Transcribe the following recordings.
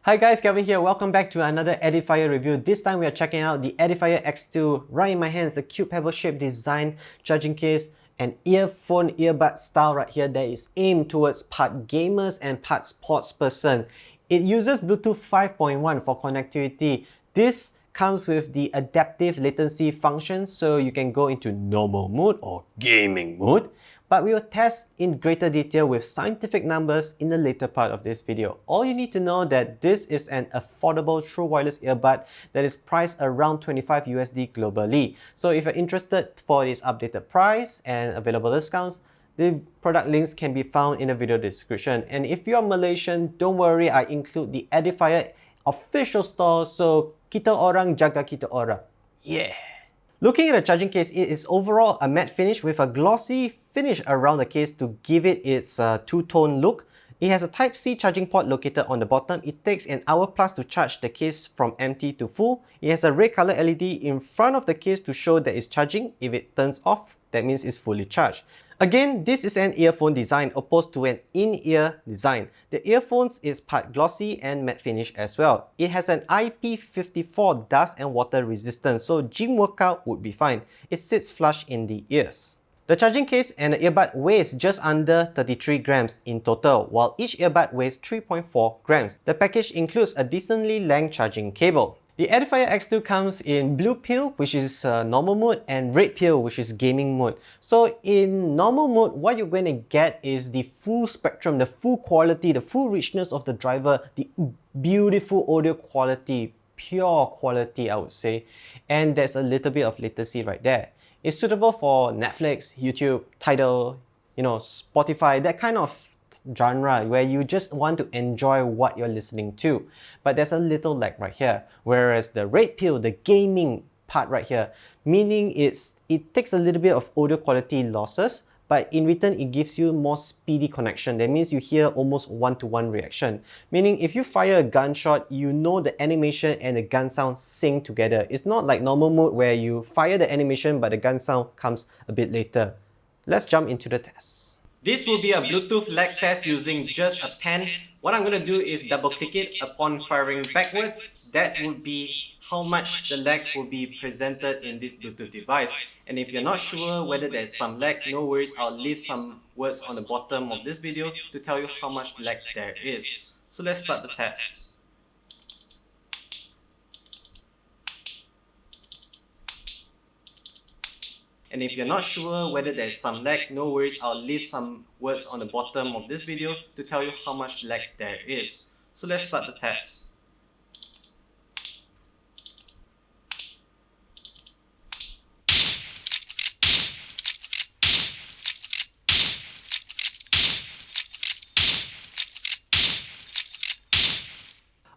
Hi guys, Kevin here. Welcome back to another Edifier review. This time we are checking out the Edifier X2. Right in my hands, the cute pebble-shaped design, charging case, and earbud style right here that is aimed towards part gamers and part sports person. It uses Bluetooth 5.1 for connectivity. This comes with the adaptive latency function, so you can go into normal mode or gaming mode. But we will test in greater detail with scientific numbers in the later part of this video. All you need to know that this is an affordable true wireless earbud that is priced around 25 USD globally. So if you're interested for this updated price and available discounts, the product links can be found in the video description. And if you're Malaysian, don't worry, I include the Edifier official store, so kita orang jaga kita orang. Yeah! Looking at the charging case, it is overall a matte finish with a glossy finish around the case to give it its two-tone look. It has a Type-C charging port located on the bottom. It takes an hour plus to charge the case from empty to full. It has a red color LED in front of the case to show that it's charging. If it turns off, that means it's fully charged. Again, this is an earphone design opposed to an in-ear design. The earphones is part glossy and matte finish as well. It has an IP54 dust and water resistance, so gym workout would be fine. It sits flush in the ears. The charging case and the earbud weighs just under 33 grams in total, while each earbud weighs 3.4 grams. The package includes a decently length charging cable. The Edifier X2 comes in blue pill, which is normal mode, and red pill, which is gaming mode. So in normal mode, what you're going to get is the full spectrum, the full quality, the full richness of the driver, the beautiful audio quality, pure quality I would say, and there's a little bit of latency right there. It's suitable for Netflix, YouTube, Tidal, Spotify, that kind of genre where you just want to enjoy what you're listening to. But there's a little lag right here. Whereas the red pill, the gaming part right here, meaning it takes a little bit of audio quality losses, but in return it gives you more speedy connection. That means you hear almost one-to-one reaction. Meaning if you fire a gunshot, you know the animation and the gun sound sync together. It's not like normal mode where you fire the animation but the gun sound comes a bit later. Let's jump into the test. This will be a Bluetooth lag test using just a pen. What I'm going to do is double click it upon firing backwards. That would be how much the lag will be presented in this Bluetooth device. And if you're not sure whether there's some lag, no worries, I'll leave some words on the bottom of this video to tell you how much lag there is. So let's start the test. And if you're not sure whether there's some lag, no worries, I'll leave some words on the bottom of this video to tell you how much lag there is. So let's start the test.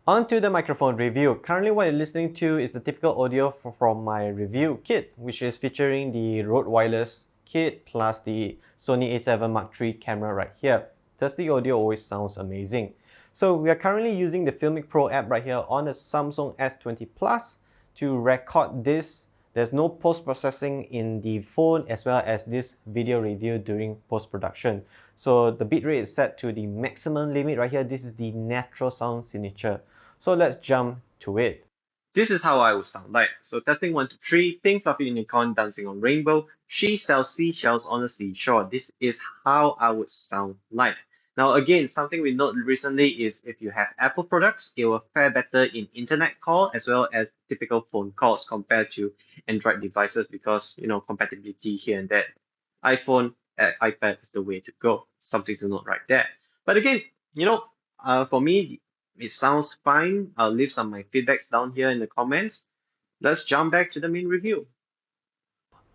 On to the microphone review. Currently what you're listening to is the typical audio from my review kit, which is featuring the Rode Wireless kit plus the Sony a7 Mark III camera right here. Testing audio always sounds amazing. So we are currently using the Filmic Pro app right here on the Samsung S20 Plus to record this. There's no post-processing in the phone as well as this video review during post-production. So the bitrate is set to the maximum limit right here. This is the natural sound signature. So let's jump to it. This is how I would sound like. So testing 1, 2, 3, pink fluffy unicorn dancing on rainbow. She sells seashells on the seashore. This is how I would sound like. Now again, something we note recently is if you have Apple products, it will fare better in internet call as well as typical phone calls compared to Android devices because, compatibility here and there. iPhone, iPad is the way to go. Something to note right there. But again, for me, it sounds fine. I'll leave some of my feedbacks down here in the comments. Let's jump back to the main review.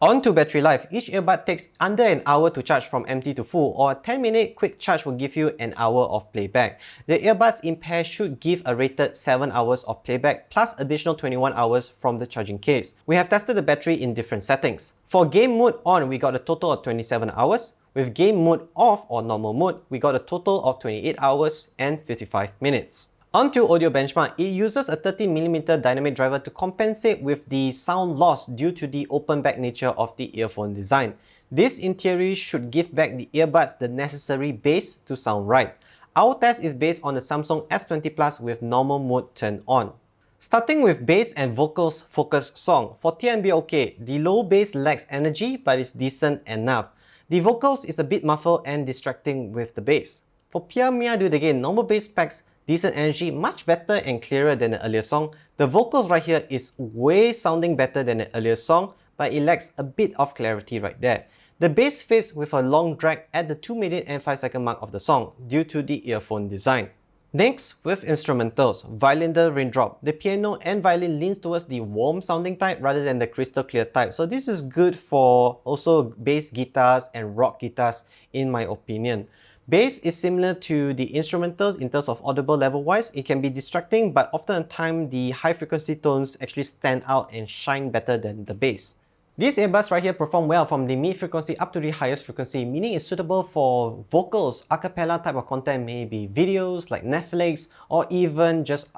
On to battery life. Each earbud takes under an hour to charge from empty to full, or a 10-minute quick charge will give you an hour of playback. The earbuds in pair should give a rated 7 hours of playback plus additional 21 hours from the charging case. We have tested the battery in different settings. For game mode on, we got a total of 27 hours. With game mode off or normal mode, we got a total of 28 hours and 55 minutes. On to audio benchmark, it uses a 13mm dynamic driver to compensate with the sound loss due to the open back nature of the earphone design. This in theory should give back the earbuds the necessary bass to sound right. Our test is based on the Samsung S20 Plus with normal mode turned on. Starting with bass and vocals focused song. For TNB OK, the low bass lacks energy but is decent enough. The vocals is a bit muffled and distracting with the bass. For Pia Mia Do It Again, normal bass packs decent energy, much better and clearer than the earlier song. The vocals right here is way sounding better than the earlier song, but it lacks a bit of clarity right there. The bass fades with a long drag at the 2 minute and 5 second mark of the song due to the earphone design. Next, with instrumentals, violin the raindrop. The piano and violin leans towards the warm sounding type rather than the crystal clear type. So this is good for also bass guitars and rock guitars in my opinion. Bass is similar to the instrumentals in terms of audible level wise. It can be distracting, but often time the high frequency tones actually stand out and shine better than the bass. These earbuds right here perform well from the mid frequency up to the highest frequency, meaning it's suitable for vocals, a cappella type of content, maybe videos like Netflix, or even just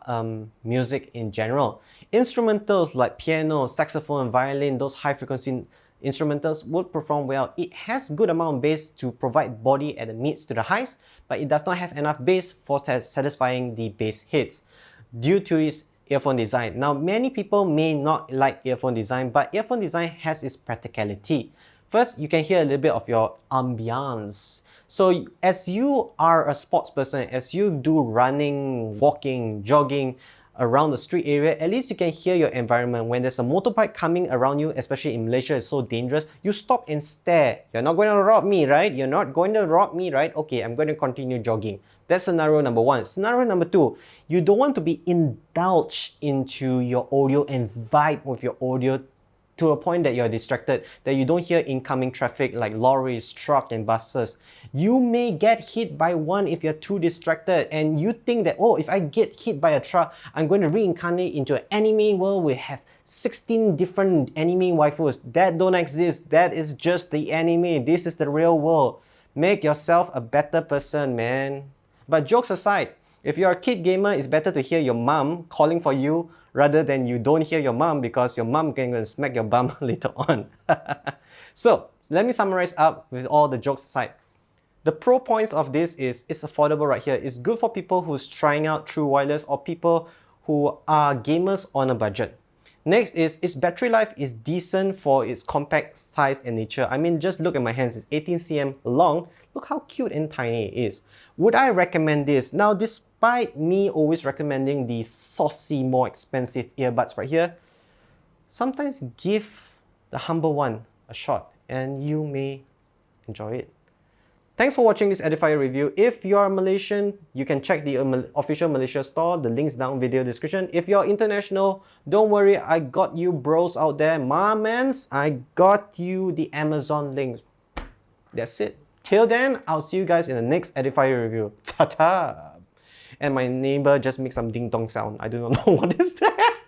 music in general. Instrumentals like piano, saxophone, violin, those high frequency instrumentals would perform well. It has good amount of bass to provide body at the mids to the highs, but it does not have enough bass for satisfying the bass hits due to its earphone design. Now, many people may not like earphone design, but earphone design has its practicality. First, you can hear a little bit of your ambiance. So as you are a sports person, as you do running, walking, jogging around the street area, at least you can hear your environment. When there's a motorbike coming around you, especially in Malaysia, it's so dangerous, you stop and stare. You're not going to rob me, right? You're not going to rob me, right? Okay, I'm going to continue jogging. That's scenario number one. Scenario number two, you don't want to be indulged into your audio and vibe with your audio to a point that you're distracted, that you don't hear incoming traffic like lorries, trucks, and buses. You may get hit by one if you're too distracted and you think that, oh, if I get hit by a truck, I'm going to reincarnate into an anime world. We have 16 different anime waifus. That don't exist. That is just the anime. This is the real world. Make yourself a better person, man. But jokes aside, if you're a kid gamer, it's better to hear your mom calling for you rather than you don't hear your mom because your mom can smack your bum later on. So, let me summarize up with all the jokes aside. The pro points of this is it's affordable right here. It's good for people who's trying out true wireless or people who are gamers on a budget. Next is its battery life is decent for its compact size and nature. I mean, just look at my hands. It's 18 cm long. Look how cute and tiny it is. Would I recommend this? Now, despite me always recommending the saucy, more expensive earbuds right here, sometimes give the humble one a shot and you may enjoy it. Thanks for watching this Edifier review. If you're Malaysian, you can check the official Malaysia store. The link's down video description. If you're international, don't worry, I got you bros out there. My mans, I got you the Amazon links. That's it. Till then, I'll see you guys in the next Edifier review. Ta-ta! And my neighbor just makes some ding-dong sound. I do not know what is that.